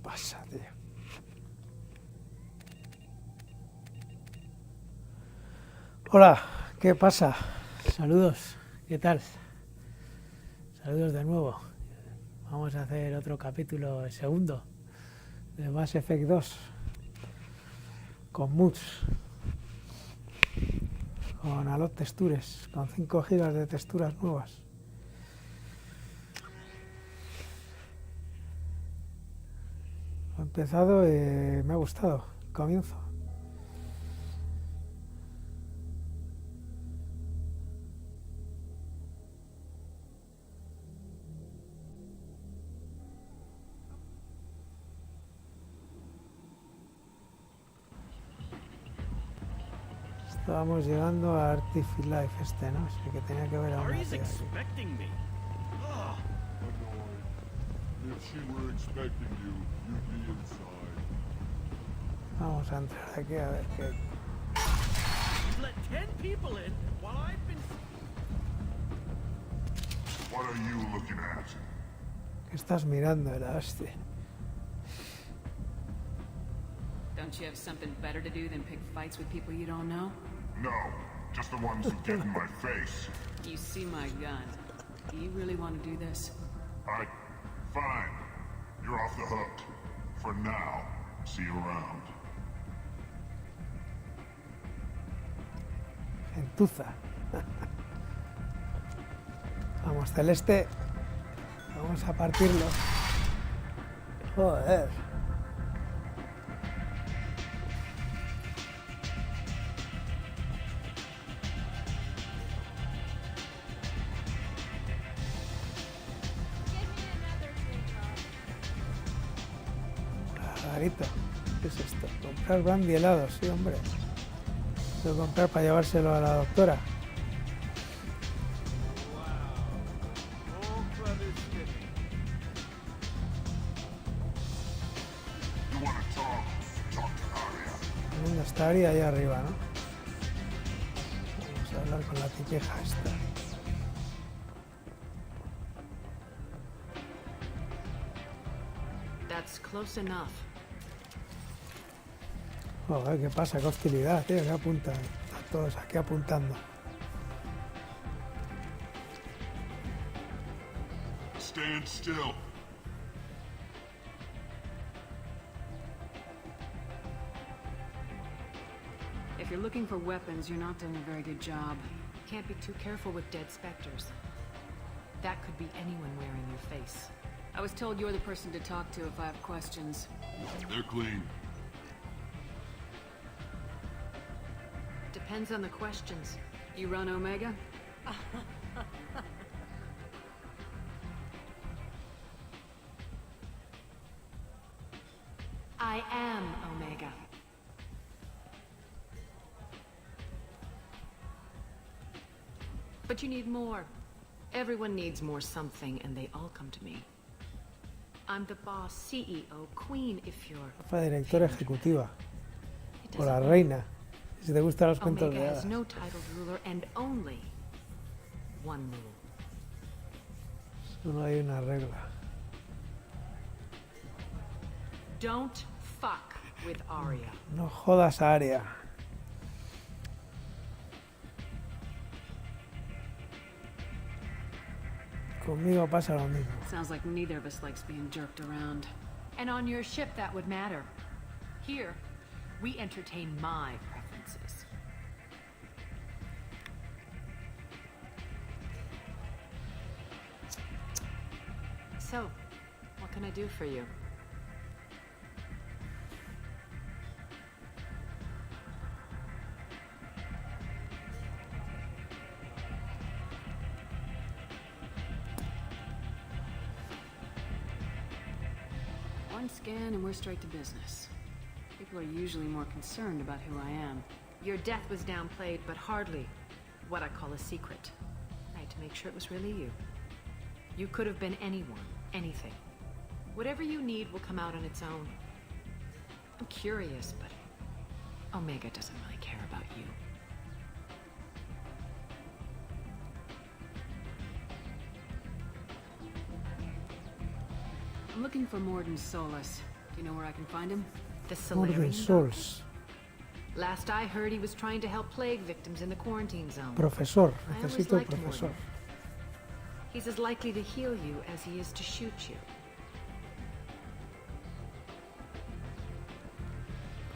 pasa, tío? Hola, ¿qué pasa? Saludos, ¿qué tal? Saludos de nuevo. Vamos a hacer otro capítulo, el segundo, de Mass Effect 2, con mods, con alot textures, con 5 GB de texturas nuevas. He empezado y me ha gustado el comienzo. Estábamos llegando a Artificial Life ¿no? Así que tenía que ver a una Ari's tía aquí. expecting me. Ugh. Annoying. If she were expecting you, you'd be inside. Vamos a entrar aquí a ver qué... You've let 10 people in while I've been... What are you looking at? ¿Qué estás mirando, la hostia? Don't you have something better to do than pick fights with people you don't know? No, just the ones who get in my face. You see my gun. Do you really want to do this? Fine. You're off the hook. For now. See you around. Gentuza. Vamos, Celeste. Vamos a partirlo. Joder. Rarito. ¿Qué es esto? Comprar brandy helado, sí, hombre. Tengo que comprar para llevárselo a la doctora. You wanna talk? Talk to Aria. ¿Dónde estaría? Ahí arriba, ¿no? Vamos a hablar con la tipeja esta. That's close enough. Joder, ¿qué pasa? Qué hostilidad, tío, que apuntan. Están todos aquí apuntando. Stand still. If you're looking for weapons, you're not doing a very good job. Can't be too careful with dead specters. That could be anyone wearing your face. I was told you're the person to talk to if I have questions. They're clean. Depends on the questions. You run Omega? I am Omega. But you need more. Everyone needs more something, and they all come to me. I'm the boss, CEO, queen, if you're... Jefa directora ejecutiva. It O la doesn't reina. Si te gustan los cuentos Omega de has hadas. no titled ruler and only one rule. Solo hay una regla. Don't fuck with Arya. No jodas a Aria. Conmigo pasa lo mismo. Sounds like neither of us likes being jerked around. And on your ship, that would matter. Here, we entertain my preferences. So, what can I do for you? One scan and we're straight to business. People are usually more concerned about who I am. Your death was downplayed, but hardly what I call a secret. I had to make sure it was really you. You could have been anyone, anything. Whatever you need will come out on its own. I'm curious, but Omega doesn't really care about you. I'm looking for Morden Solus. You know where I can find him? The Orden Solarian. Souls. Last I heard, he was trying to help plague victims in the quarantine zone. Profesor. I always Necesito el liked profesor. Morgan. He's as likely to heal you as he is to shoot you.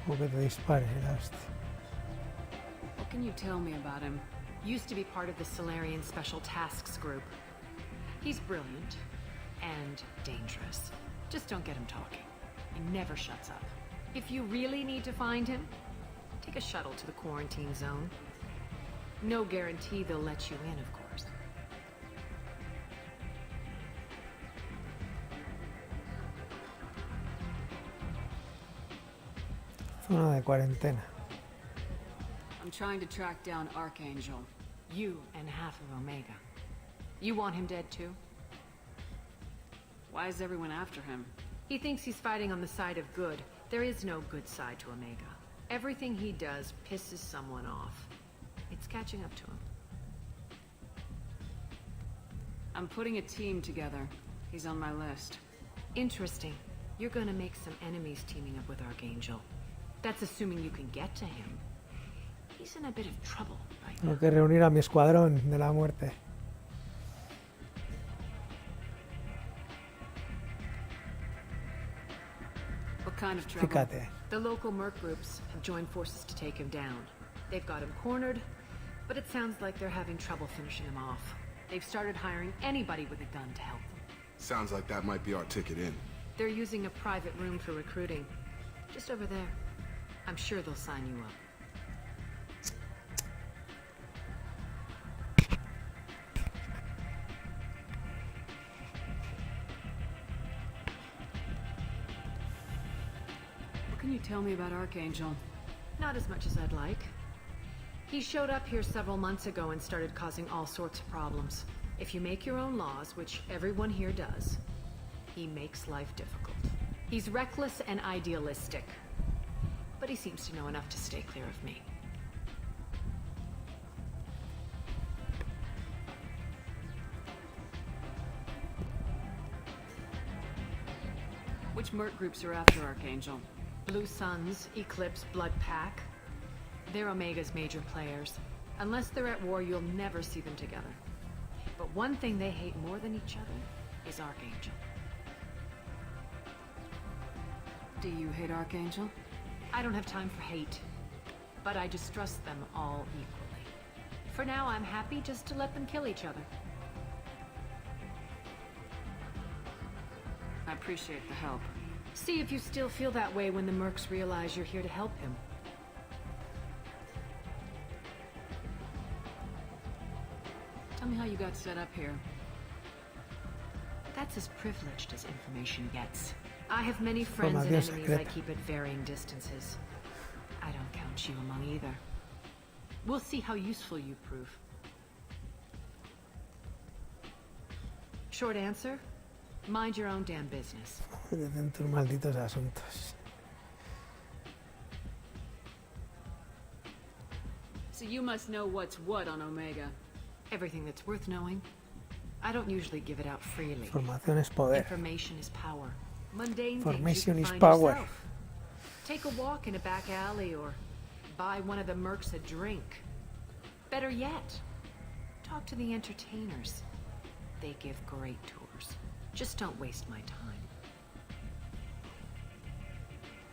Como que te dispare, la hostia. What can you tell me about him? Used to be part of the Solarian Special Tasks Group. He's brilliant and dangerous. Just don't get him talking. He never shuts up. If you really need to find him, take a shuttle to the quarantine zone. No guarantee they'll let you in, of course. Zona de cuarentena. I'm trying to track down Archangel. You and half of Omega. You want him dead too? Why is everyone after him? He thinks he's fighting on the side of good. There is no good side to Omega. Everything he does pisses someone off. It's catching up to him. I'm putting a team together. He's on my list. Interesting. You're gonna make some enemies teaming up with Archangel. That's assuming you can get to him. He's in a bit of trouble right now. Tengo que reunir a mi escuadrón de la muerte. What kind of trouble? Fíjate. The local merc groups have joined forces to take him down. They've got him cornered, but it sounds like they're having trouble finishing him off. They've started hiring anybody with a gun to help them. Sounds like that might be our ticket in. They're using a private room for recruiting. Just over there. I'm sure they'll sign you up. What can you tell me about Archangel? Not as much as I'd like. He showed up here several months ago and started causing all sorts of problems. If you make your own laws, which everyone here does, he makes life difficult. He's reckless and idealistic, but he seems to know enough to stay clear of me. Which merc groups are after Archangel? Blue Suns, Eclipse, Blood Pack. They're Omega's major players. Unless they're at war, you'll never see them together. But one thing they hate more than each other is Archangel. Do you hate Archangel? I don't have time for hate, but I distrust them all equally. For now, I'm happy just to let them kill each other. I appreciate the help. See if you still feel that way when the mercs realize you're here to help him. Tell me how you got set up here. That's as privileged as information gets. I have many friends and Información enemies I secreta. keep at varying distances. I don't count you among either. We'll see how useful you prove. Short answer? Mind your own damn business. En tus malditos asuntos. So you must know what's what on Omega. Everything that's worth knowing. I don't usually give it out freely. Información es poder. Information is power. Mundane Information things you is can find power. yourself. Take a walk in a back alley or buy one of the mercs a drink. Better yet, talk to the entertainers. They give great tours. Just don't waste my time.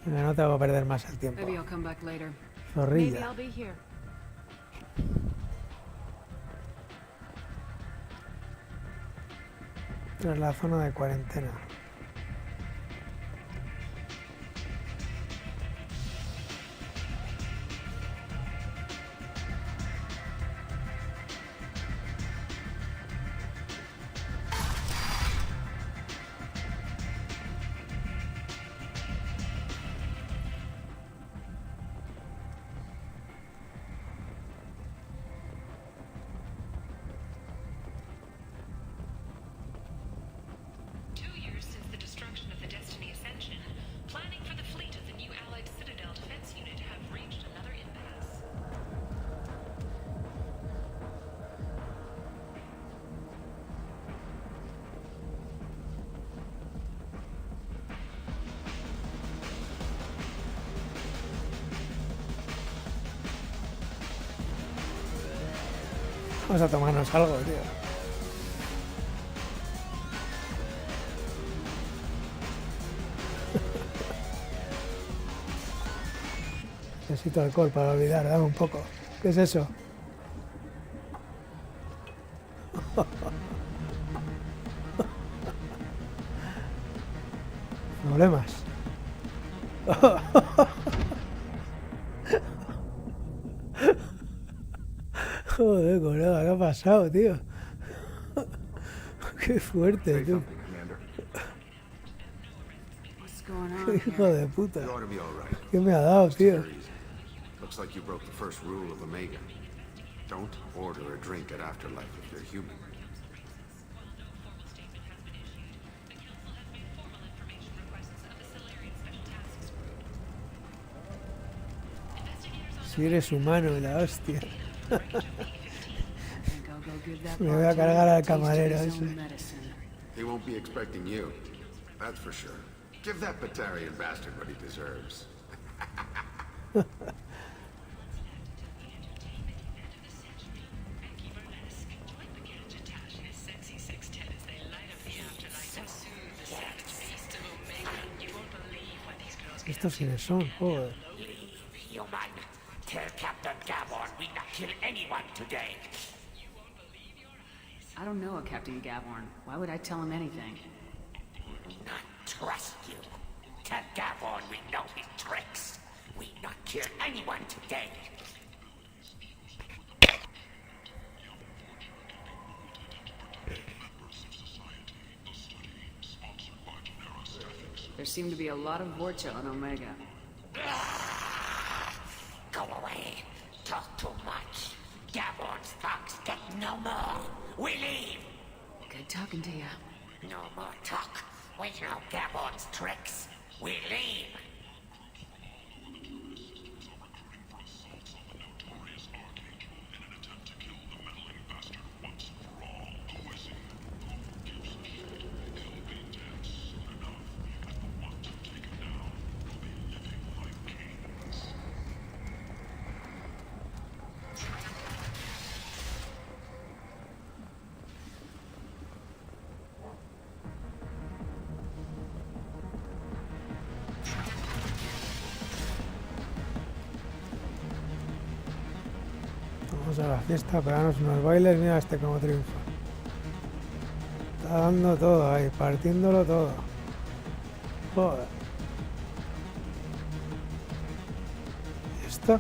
Venga, no te hago perder más el tiempo. Maybe I'll come back later. Maybe Zorrilla. I'll be here. Tras la zona de cuarentena. Vamos a tomarnos algo, tío. Necesito alcohol para olvidar, dame un poco. ¿Qué es eso? Problemas. Joder, colega, ¿qué ha pasado, tío? Qué fuerte, Say tú. something, Commander. What's going on Qué hijo here? de puta. You ought to be all right. ¿Qué me ha dado, tío? Very easy. Looks like you broke the first rule of Omega. Don't order a drink at Afterlife if you're human. Si eres humano, la hostia. I think I'll go give that Me voy a bartender cargar a al taste of camarero his ese. own medicine. He won't be expecting you. That's for sure. Give that Batarian bastard what he deserves. ¿Estos quiénes son? Joder. Human, tell Captain Gavon we not kill anyone today. I don't know a Captain Gavorn. Why would I tell him anything? Not trust you. Tell Gavon we know his tricks. We not kill anyone today. There seem to be a lot of Vorcha on Omega. Go away. Talk too much. Gavon's thugs get no more. We leave. Good talking to you. No more talk. We know Gavon's tricks. We leave. Vamos a la fiesta, pegarnos unos bailes. Mira este como triunfa. Está dando todo ahí, partiéndolo todo. Joder. ¿Y esto?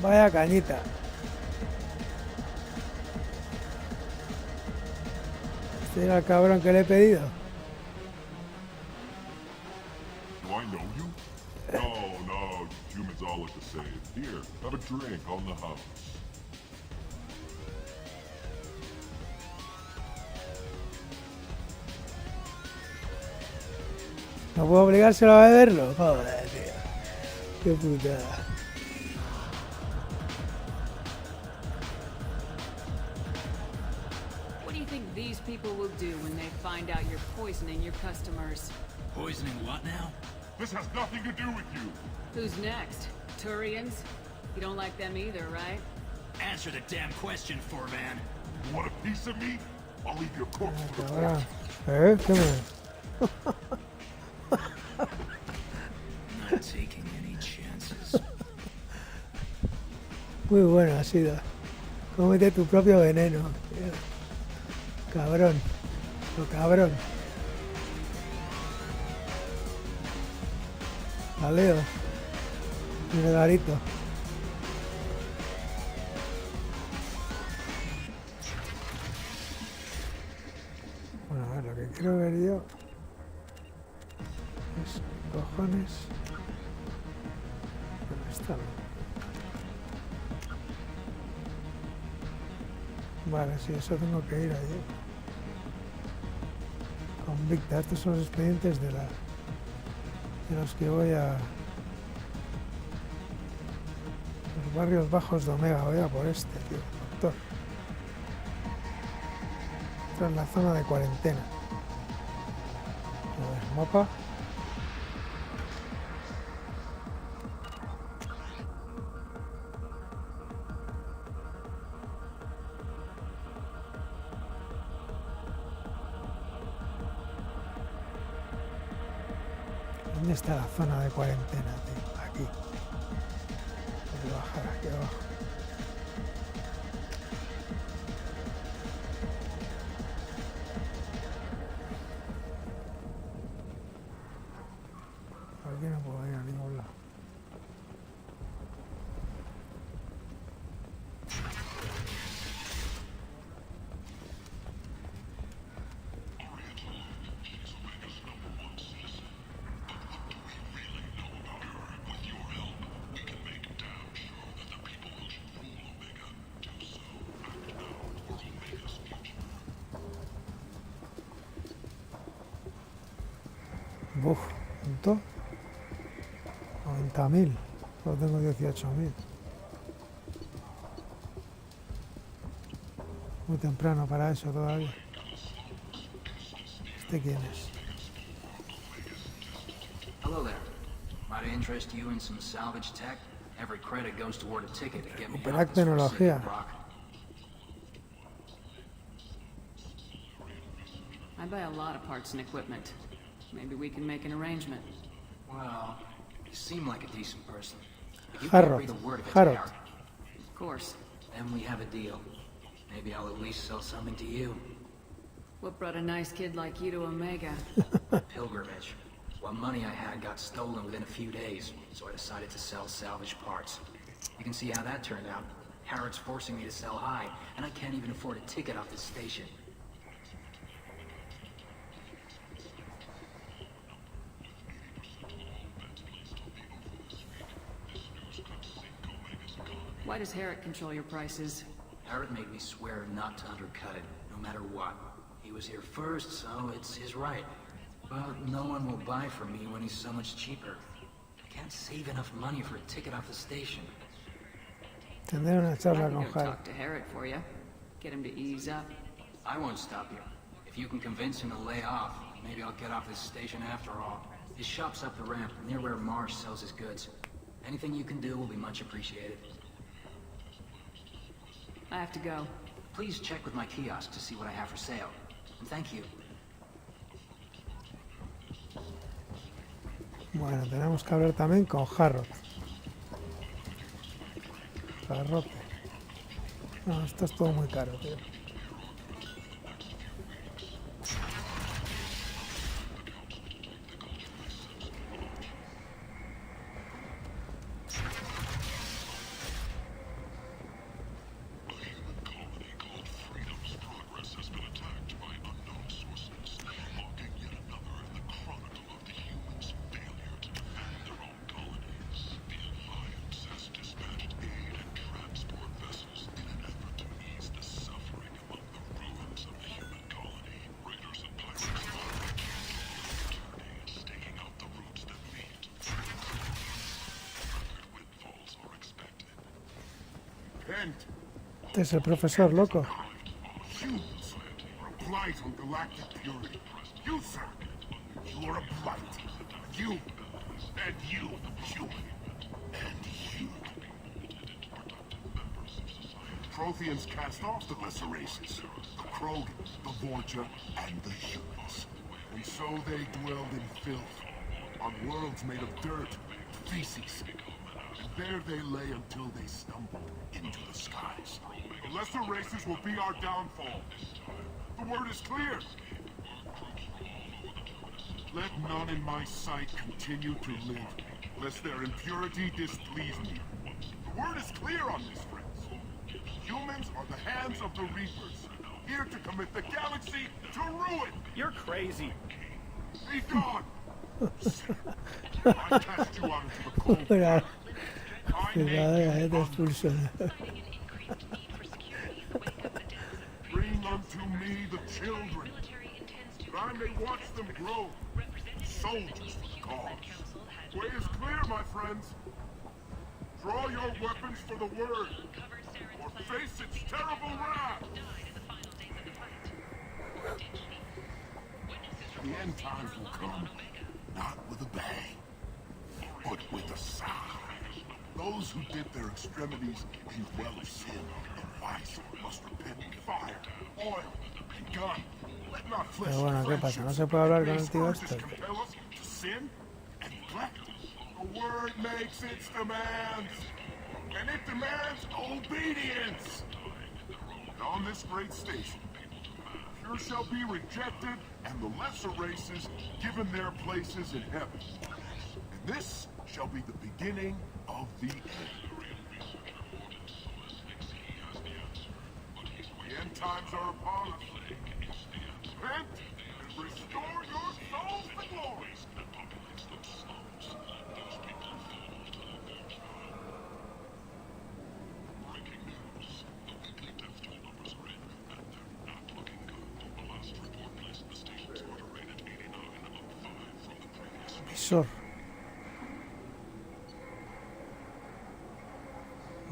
Vaya cañita. Este era el cabrón que le he pedido. Do I know you? No, no, humans all look the same. Here, have a drink on the house. ¿No puedo obligárselo a beberlo? Joder, tío. Qué putada. What do you think these people will do when they find out you're poisoning your customers? Poisoning what now? This has nothing to do with you. Who's next? Turians? You don't like them either, right? Answer the damn question, Forvan. You want a piece of me? I'll leave your corpse for the Ahora. torch. ¿Qué me? Not taking any chances. Muy bueno ha sido. Cómete tu propio veneno. Tío. Cabrón. Lo cabrón. Jaleo. Un regalito. Bueno, a ver, lo que quiero ver yo es cojones. ¿Dónde están? Vale, sí, eso tengo que ir allí. Convicta, estos son los expedientes de los que voy a... Los barrios bajos de Omega, voy a por este, tío, doctor. Esta es la zona de cuarentena. A ver, mapa. ¿Dónde está la zona de cuarentena, tío? Aquí. Voy a bajar aquí abajo. Aquí no puedo ir a ningún lado. Buf, ¿cuánto? 90.000. Solo tengo 18.000. Muy temprano para eso todavía. ¿Este quién es? Hello there. Might I interest you in some salvage tech? Every credit goes toward a ticket to get me Recuperar out this tecnología. forsaken rock. I buy a lot of parts and equipment. Maybe we can make an arrangement. Well, you seem like a decent person. If you Harrod. can't breathe a word of it, Harrod. Of course. then we have a deal. Maybe I'll at least sell something to you. What brought a nice kid like you to Omega? Pilgrimage. What money I had got stolen within a few days, so I decided to sell salvage parts. You can see how that turned out. Harrod's forcing me to sell high, and I can't even afford a ticket off this station. Why does Herrick control your prices? Harrod made me swear not to undercut it, no matter what. He was here first, so it's his right. But no one will buy from me when he's so much cheaper. I can't save enough money for a ticket off the station. Tendré una I charla can con go Harry. talk to Herrick for you. Get him to ease up. I won't stop you. If you can convince him to lay off, maybe I'll get off this station after all. His shop's up the ramp, near where Marsh sells his goods. Anything you can do will be much appreciated. I have to go. Please check with my kiosk to see what I have for sale. And thank you. Bueno, tenemos que hablar también con Harrod. Harrod. No, esto es todo muy caro, tío. Este es el profesor, loco. Humans are a blight on galactic purity. You, sir, you are a blight. You, and you, human, and you. Protheans cast off the lesser races, the Krogan, the Vorja, and the humans. And so they dwelled in filth, on worlds made of dirt, feces. And there they lay until they stumbled into the skies. The lesser races will be our downfall. The word is clear. Let none in my sight continue to live, lest their impurity displease me. The word is clear on this, friends. Humans are the hands of the Reapers, here to commit the galaxy to ruin. You're crazy. Be gone! I cast you out into the cold. Mira, I cuidado, made te you expulso. to me the children, that I may watch them grow, soldiers for the cause. Way is clear, my friends. Draw your weapons for the word, or face its terrible wrath. The end times will come, not with a bang, but with a sigh. Those who dip their extremities in the well of sin and vice must repent in fire, oil, and gun. Let not flesh Pero bueno, ¿qué pasa? ¿No se puede hablar con el tío este? compel us to sin and neglect. The word makes its demands, and it demands obedience. And on this great station, pure shall be rejected, and the lesser races given their places in heaven. And this shall be the beginning of the end. The end times are upon us. Repent and restore your souls to glory. Profesor.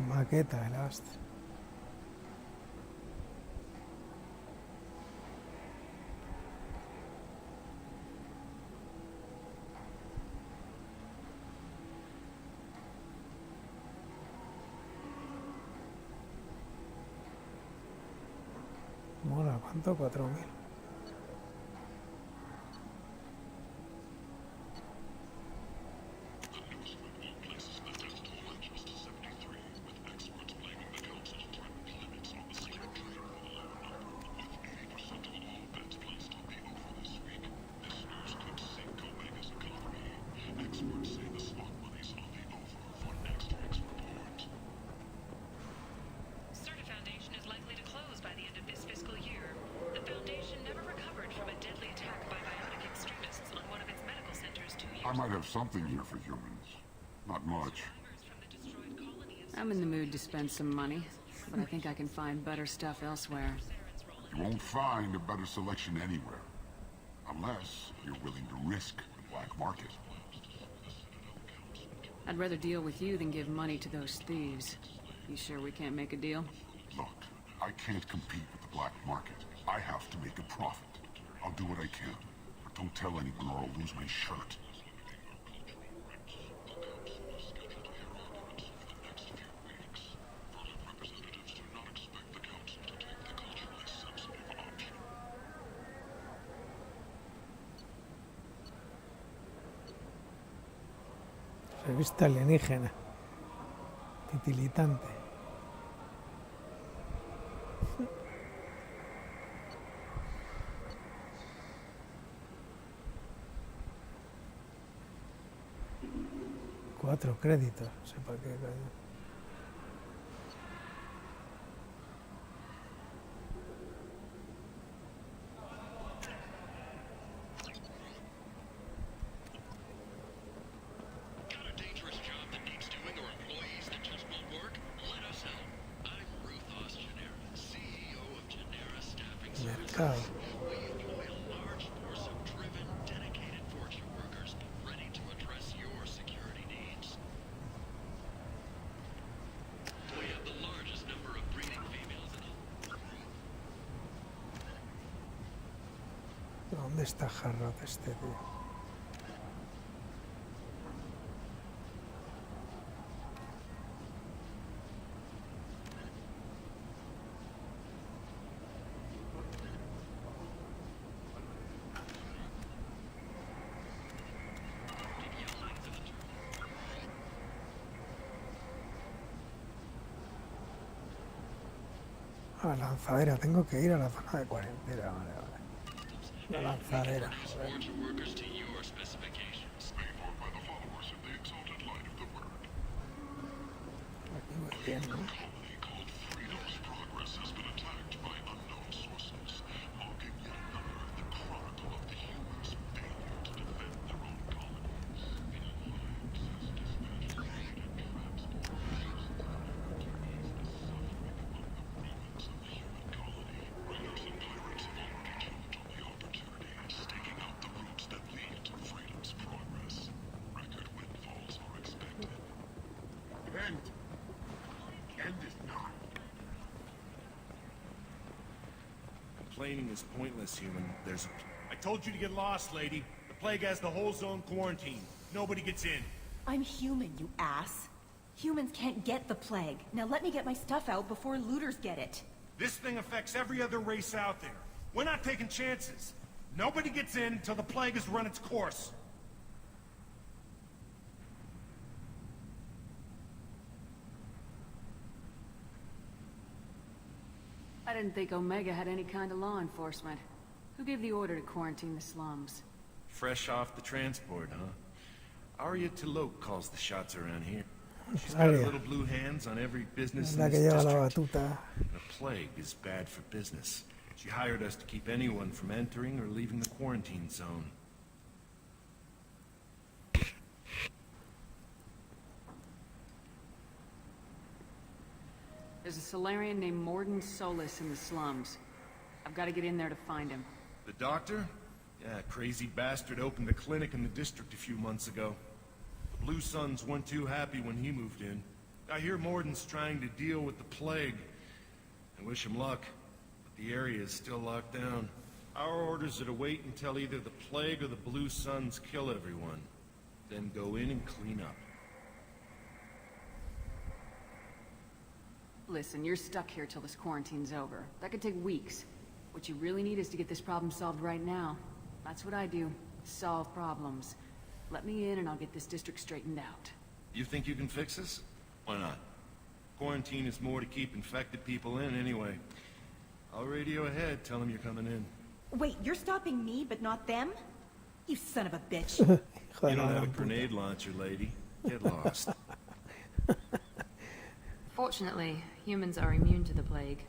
Maqueta de la hostia. Mola, ¿cuánto? 4000. I might have something here for humans. Not much. I'm in the mood to spend some money, but I think I can find better stuff elsewhere. You won't find a better selection anywhere. Unless you're willing to risk the black market. I'd rather deal with you than give money to those thieves. You sure we can't make a deal? Look, I can't compete with the black market. I have to make a profit. I'll do what I can. But don't tell anyone or I'll lose my shirt. Revista alienígena. Titilitante. Cuatro créditos. No sé para qué coño. Mercado. ¿Dónde está Harrod este tío? A la lanzadera, tengo que ir a la zona de cuarentena, vale, vale. La lanzadera, joder. Aquí voy bien, ¿no? Complaining is pointless, human. There's I told you to get lost, lady. The plague has the whole zone quarantined. Nobody gets in. I'm human, you ass. Humans can't get the plague. Now let me get my stuff out before looters get it. This thing affects every other race out there. We're not taking chances. Nobody gets in until the plague has run its course. I didn't think Omega had any kind of law enforcement. Who gave the order to quarantine the slums? Fresh off the transport, huh? Arya Tilok calls the shots around here. She's got Arya. little blue hands on every business Es in la this que lleva la district. batuta. The plague is bad for business. She hired us to keep anyone from entering or leaving the quarantine zone. There's a Solarian named Morden Solis in the slums. I've got to get in there to find him. The doctor? Yeah, crazy bastard opened a clinic in the district a few months ago. The Blue Suns weren't too happy when he moved in. I hear Morden's trying to deal with the plague. I wish him luck, but the area is still locked down. Our orders are to wait until either the plague or the Blue Suns kill everyone. Then go in and clean up. Listen, you're stuck here till this quarantine's over. That could take weeks. What you really need is to get this problem solved right now. That's what I do. Solve problems. Let me in and I'll get this district straightened out. You think you can fix this? Why not? Quarantine is more to keep infected people in anyway. I'll radio ahead, tell them you're coming in. Wait, you're stopping me, but not them? You son of a bitch. Hijo You de la don't have a gran puta. grenade launcher, lady. Get lost. Fortunately, humans are immune to the plague.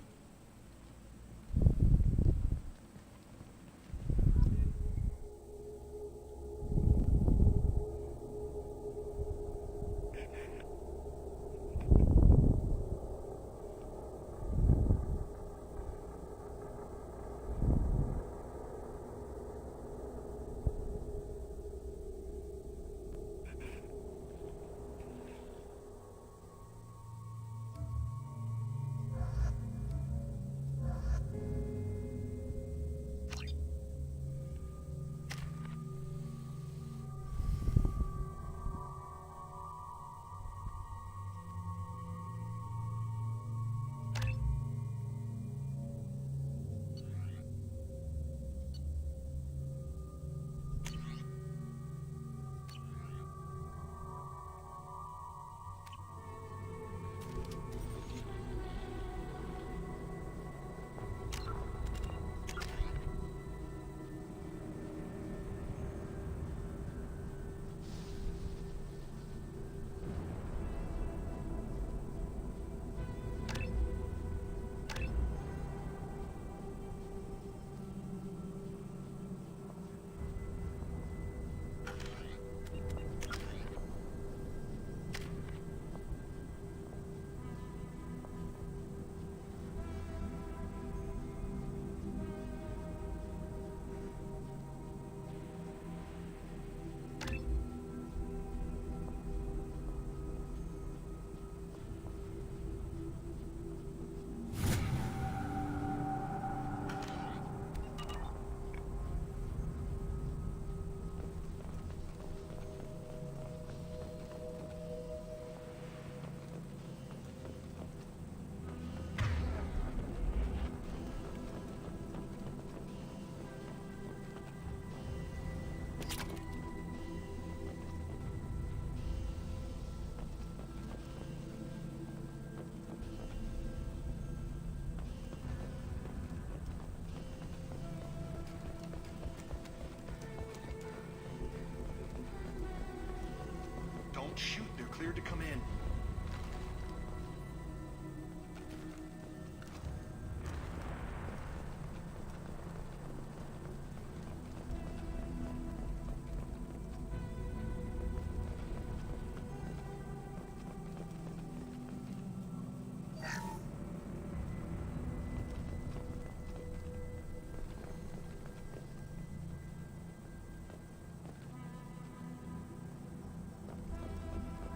Don't shoot, they're cleared to come in.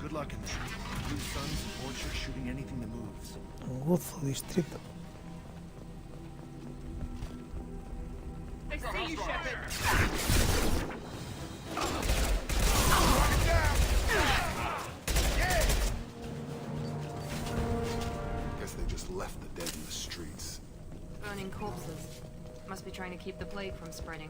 Good luck in there. Blue Suns and Orchard shooting anything that moves. Un gozo distrito. I see you, Shepard! Guess they just left the dead in the streets. Burning corpses. Must be trying to keep the plague from spreading.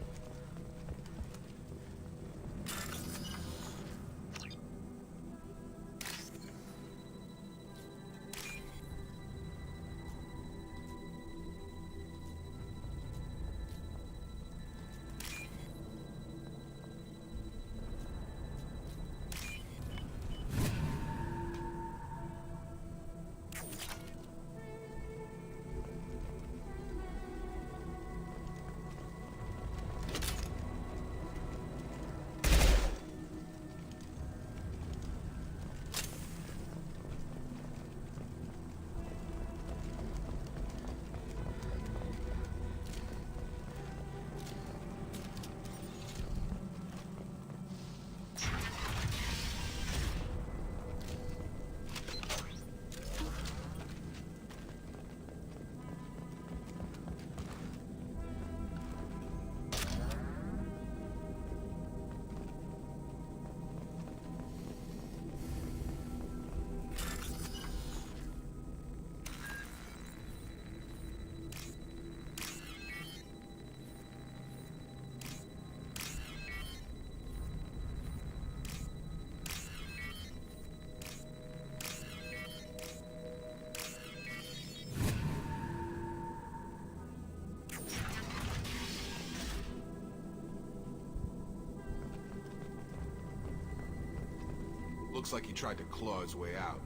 Looks like he tried to claw his way out.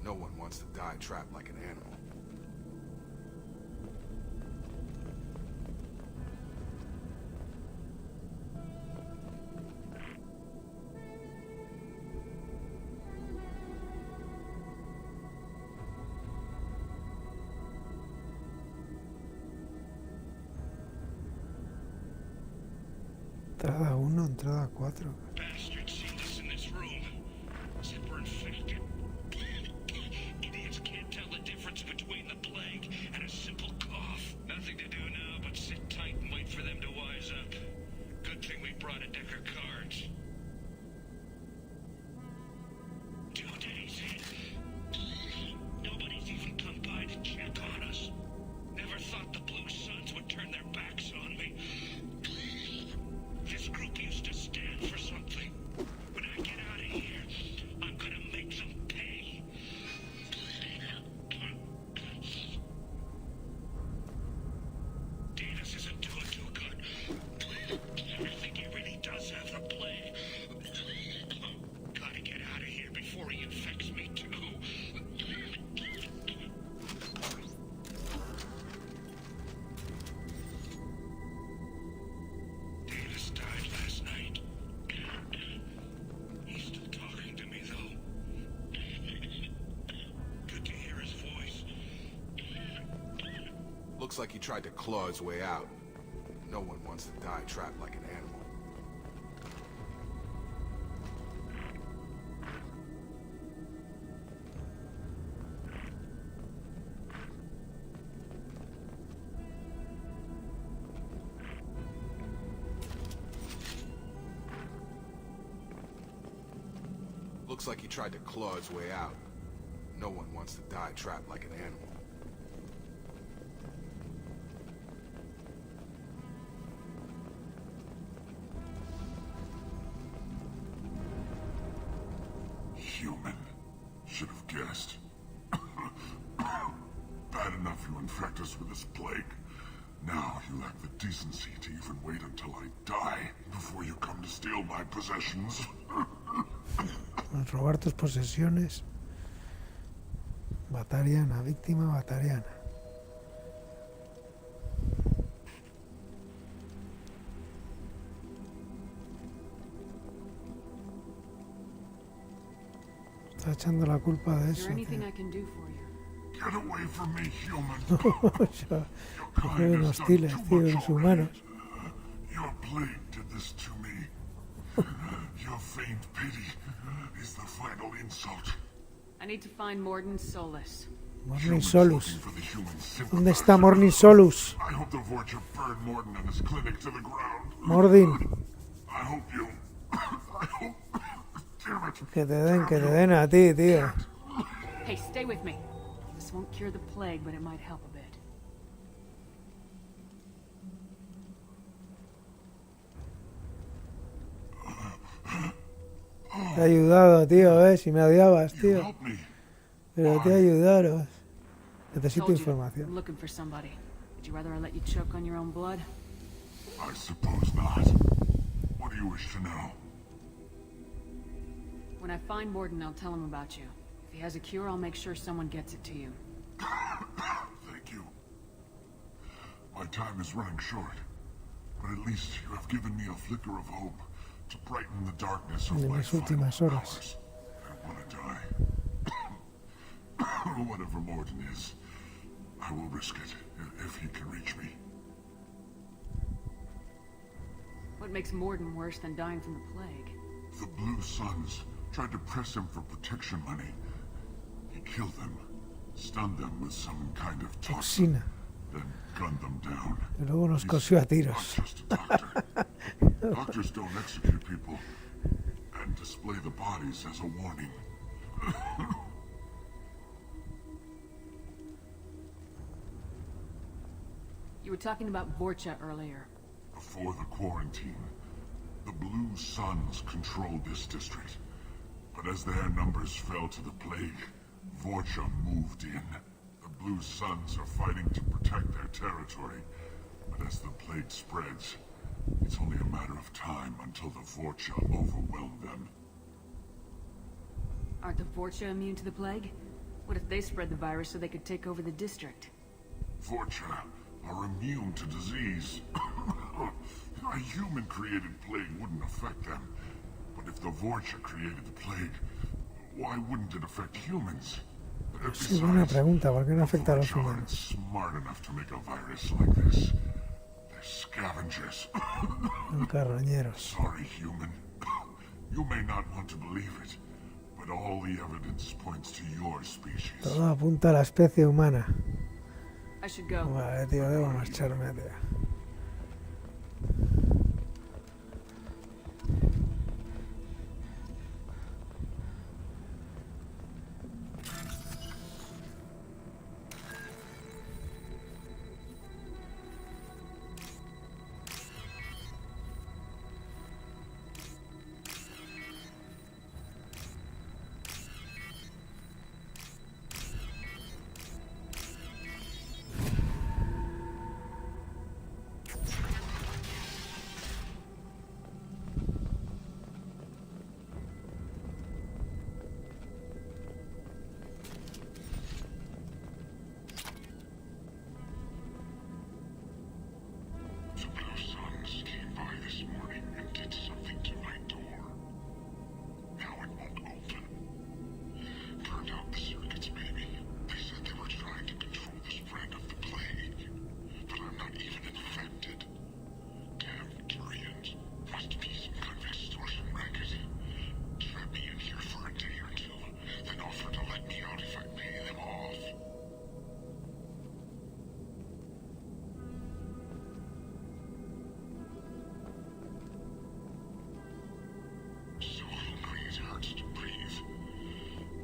No one wants to die trapped like an animal. Entrada 1, entrada 4. Bastards seen us in this room. Said we're infected. Idiots can't tell the difference between the plague and a simple cough. Nothing to do now but sit tight and wait for them to wise up. Good thing we brought a deck of cards. 2 days in. Nobody's even come by to check on us. Never thought the Blue Suns would turn their backs on me. This group used to stand for something. When I get out of here, I'm gonna make them pay. Davis isn't doing too good. I think he really does have the plague. Gotta get out of here before he infects me too. Davis died last night. He's still talking to me, though. Good to hear his voice. Looks like he tried to claw his way out. No one wants to die trapped like an animal. Looks like he tried to claw his way out. No one wants to die trapped like an animal. Human. Should have guessed. Bad enough you infect us with this plague. Now you lack the decency to even wait until I die before you come to steal my possessions. Robar tus posesiones. Batariana, víctima batariana. Está echando la culpa de Is eso. there anything tío. I can do for you? Get away from me, human. O sea, que fueron hostiles, tío, los humanos. Your plague did this to me. Your feigned pity is the final insult. I need to find Mordin Solus. Morning Humans Solus. looking for the human ¿Dónde está sympathizer. Morning Solus? I hope the Vorcha burn Morden and his clinic to the ground. Mordin. I hope you... I hope... Damn it. Que te den a ti, tío. Hey, stay with me. This won't cure the plague, but it might help a bit. Te he ayudado, tío, si me odiabas, You tío. help me. Pero te he ayudado. Necesito Told you, información. I'm looking for somebody. Would you rather I let you choke on your own blood? I suppose not. What do you wish to know? When I find Morden, I'll tell him about you. If he has a cure, I'll make sure someone gets it to you. Thank you. My time is running short, but at least you have given me a flicker of hope to brighten the darkness of De my las final últimas horas. hours. I want to die. Whatever Morden is, I will risk it if he can reach me. What makes Morden worse than dying from the plague? The Blue Suns tried to press him for protection money. He killed them, stunned them with some kind of toxin, Toxina. then gunned them down. Y luego nos He's cosió a not tiros. just a doctor. Doctors don't execute people and display the bodies as a warning. You were talking about Vorcha earlier. Before the quarantine, the Blue Suns controlled this district. But as their numbers fell to the plague, Vorcha moved in. The Blue Suns are fighting to protect their territory. But as the plague spreads, it's only a matter of time until the Vorcha overwhelm them. Aren't the Vorcha immune to the plague? What if they spread the virus so they could take over the district? Vorcha are immune to disease. A human-created plague wouldn't affect them. But if the Vorcha created the plague, why wouldn't it affect humans? Sí, buena pregunta. ¿Por qué no afecta a los Vorcha aren't humanos? smart enough to make a virus like this. They're scavengers. Son carroñeros. Sorry, human. You may not want to believe it, but all the evidence points to your species. Todo apunta a la especie humana. I should go. Vale, tío, debo marcharme, tío. The Blue Suns came by this morning and did something to my door. Now it won't open. Turned out the circuits, maybe. They said they were trying to control the spread of the plague. But I'm not even infected. Damn Turians. Must be some kind of extortion racket. Trap me in here for a day or two, then offer to let me out if I pay them off. So hungry it hurts to breathe.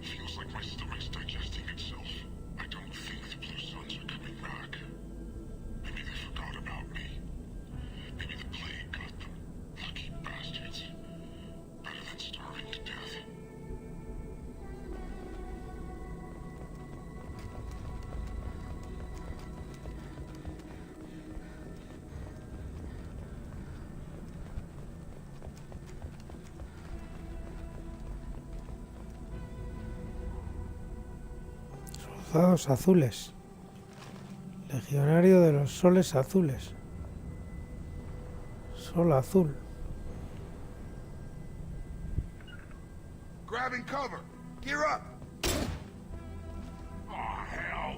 Feels like my stomach's digesting itself. I don't think the Blue Suns are coming back. Maybe they forgot about me. Maybe the plague got them. Lucky bastards. Better than starving to death. Soldados azules. Legionario de los soles azules. Sol azul. Grabbing cover! Gear up! Oh, hell!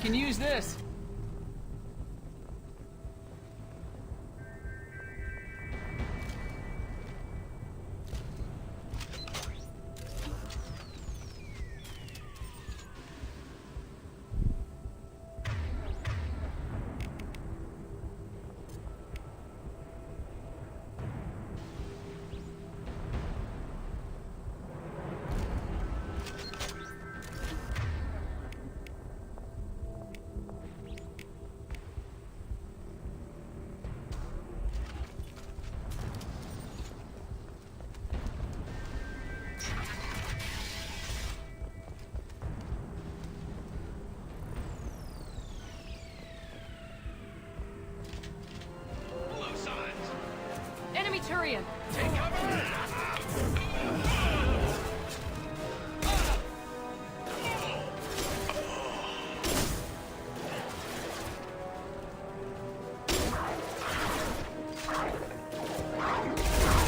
Can use this. Enemy Turian! Take cover!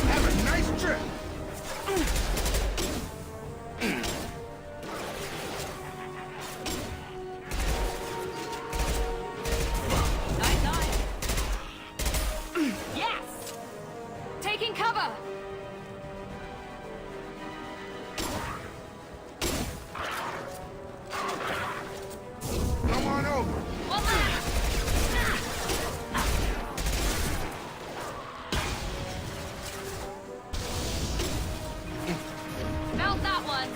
Have a nice trip. Nice. Yes! Taking cover! Come on over. One left! Felt that one!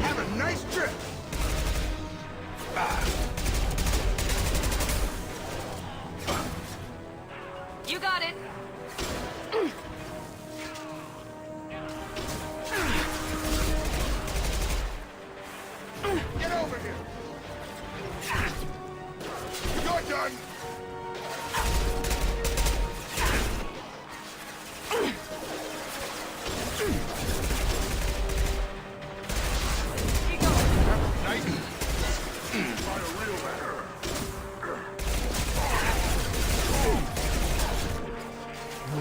Have a nice trip. You got it! Get over here. You're done. Keep going! Nice. By a real man.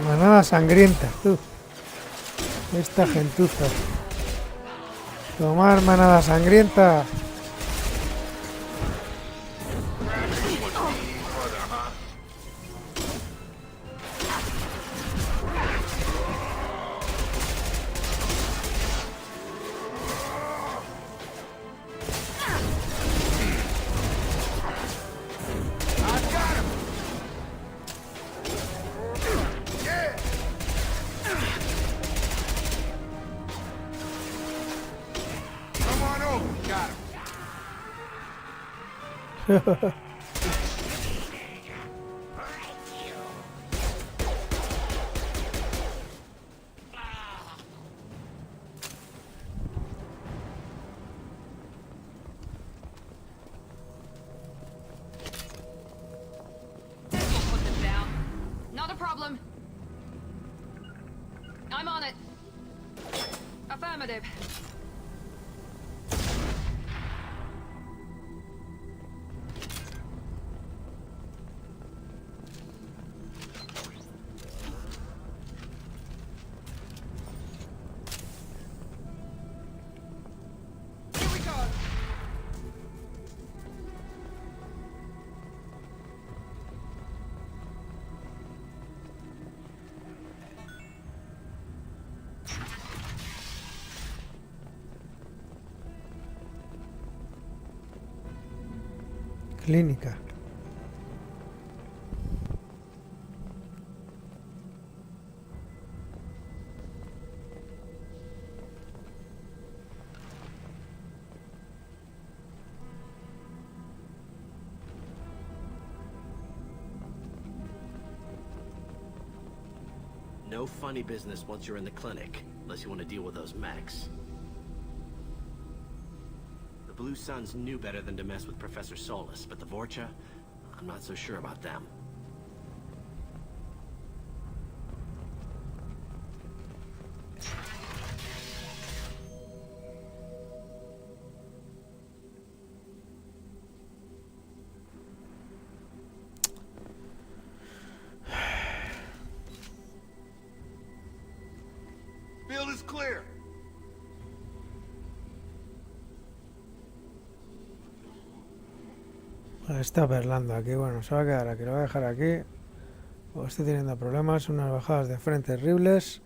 Manada sangrienta, tú. Esta gentuza. Tomar manada sangrienta. I've got him. Yeah. Come on over. Got him. We'll put them down. Not a problem. I'm on it. Affirmative. Here we go. Clínica. No funny business once you're in the clinic, unless you want to deal with those mechs. The Blue Suns knew better than to mess with Professor Solus, but the Vorcha, I'm not so sure about them. clear. Está perlando aquí. Bueno, se va a quedar aquí. Lo voy a dejar aquí. Estoy teniendo problemas. Unas bajadas de frente terribles.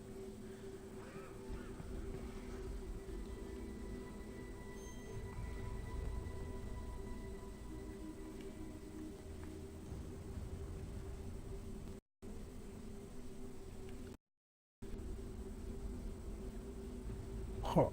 Jo.